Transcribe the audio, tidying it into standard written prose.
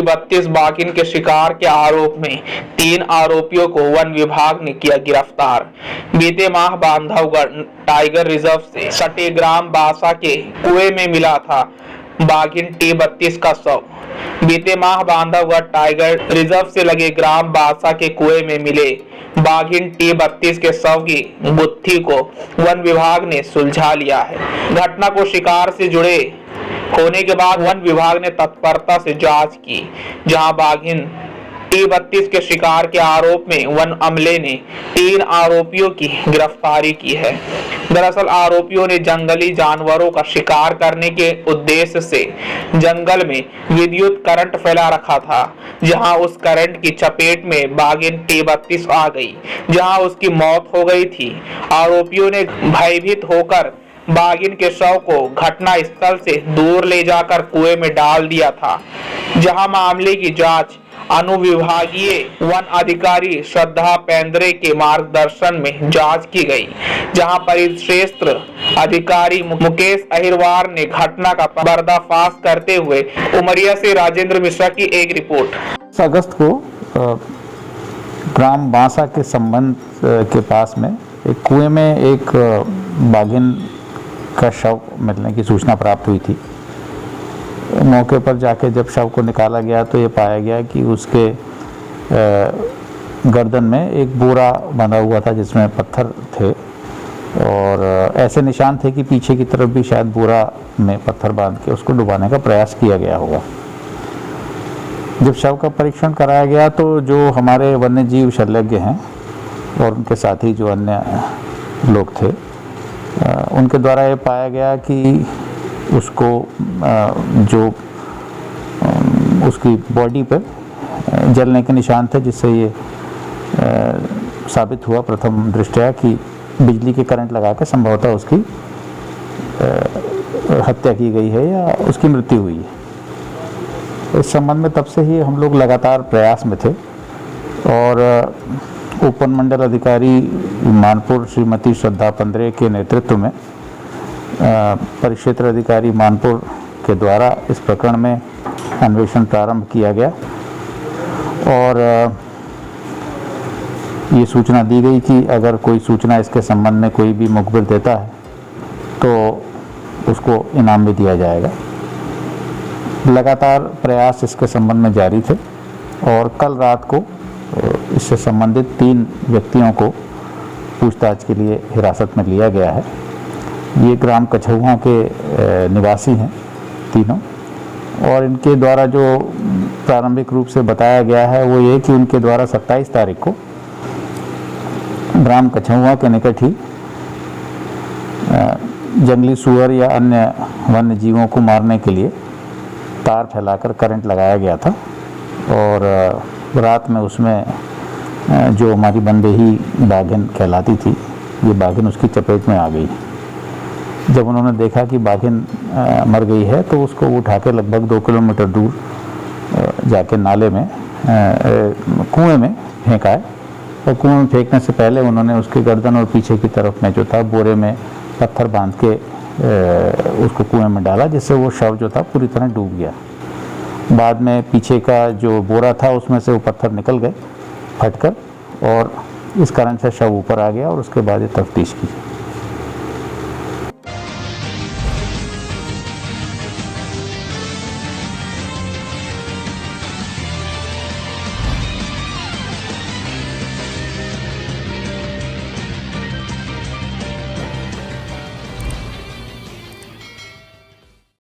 32 बाघिन के शिकार के आरोप में 3 आरोपियों को वन विभाग ने किया गिरफ्तार। बीते माह बांधवगढ़ टाइगर रिजर्व से सटे ग्राम बासा के कुएं में मिला था बाघिन T32 का शव। बीते माह बांधवगढ़ टाइगर रिजर्व से लगे ग्राम बासा के कुएं में मिले बाघिन T32 के शव की गुत्थी को वन विभाग ने सुलझा लिया है। घटना को शिकार से जुड़े होने के बाद वन विभाग ने तत्परता से जांच की, जहां बाघिन T32 के शिकार के आरोप में वन अमले ने 3 आरोपियों की गिरफ्तारी की है। दरअसल आरोपियों ने जंगली जानवरों का शिकार करने के उद्देश्य से जंगल में विद्युत करंट फैला रखा था, जहां उस करंट की चपेट में बाघिन T32 आ गई, जहां उसकी मौत हो गई थी। आरोपियों ने भयभीत होकर बाघिन के शव को घटना स्थल से दूर ले जाकर कुएं में डाल दिया था, जहां मामले की जांच अनुविभागीय वन अधिकारी श्रद्धा पेंद्रे के मार्गदर्शन में जांच की गई, जहां परिक्षेत्र अधिकारी मुकेश अहिरवार ने घटना का पर्दाफाश करते हुए उमरिया से राजेंद्र मिश्रा की एक रिपोर्ट। अगस्त को ग्राम बांसा के संबंध के पास में एक कुएं में एक बाघिन का शव मिलने की सूचना प्राप्त हुई थी। मौके पर जाके जब शव को निकाला गया तो ये पाया गया कि उसके गर्दन में एक बोरा बंधा हुआ था जिसमें पत्थर थे, और ऐसे निशान थे कि पीछे की तरफ भी शायद बोरा में पत्थर बांध के उसको डुबाने का प्रयास किया गया होगा। जब शव का परीक्षण कराया गया तो जो हमारे वन्य जीव शल्यज्ञ हैं और उनके साथी जो अन्य लोग थे, उनके द्वारा ये पाया गया कि उसको जो उसकी बॉडी पर जलने के निशान थे, जिससे ये साबित हुआ प्रथम दृष्टया कि बिजली के करंट लगाकर संभवतः उसकी हत्या की गई है या उसकी मृत्यु हुई है। इस संबंध में तब से ही हम लोग लगातार प्रयास में थे, और उपमंडल अधिकारी मानपुर श्रीमती श्रद्धा पेंद्रे के नेतृत्व में परिक्षेत्र अधिकारी मानपुर के द्वारा इस प्रकरण में अन्वेषण प्रारंभ किया गया, और ये सूचना दी गई कि अगर कोई सूचना इसके संबंध में कोई भी मुखबिर देता है तो उसको इनाम भी दिया जाएगा। लगातार प्रयास इसके संबंध में जारी थे, और कल रात को इससे संबंधित 3 व्यक्तियों को पूछताछ के लिए हिरासत में लिया गया है। ये ग्राम कछुआ के निवासी हैं तीनों, और इनके द्वारा जो प्रारंभिक रूप से बताया गया है वो ये कि उनके द्वारा 27 तारीख को ग्राम कछुआ के निकट ही जंगली सूअर या अन्य वन्य जीवों को मारने के लिए तार फैलाकर करंट लगाया गया था, और रात में उसमें जो हमारी बंदेही बाघिन कहलाती थी, ये बाघिन उसकी चपेट में आ गई। जब उन्होंने देखा कि बाघिन मर गई है तो उसको उठा के लगभग 2 किलोमीटर दूर जाके नाले में कुएं में फेंका है, और कुएं में फेंकने से पहले उन्होंने उसके गर्दन और पीछे की तरफ में जो था बोरे में पत्थर बांध के उसको कुएं में डाला, जिससे वो शव जो था पूरी तरह डूब गया। बाद में पीछे का जो बोरा था उसमें से वो पत्थर निकल गए फटकर, और इस कारण से शव ऊपर आ गया, और उसके बाद ये तफ्तीश की।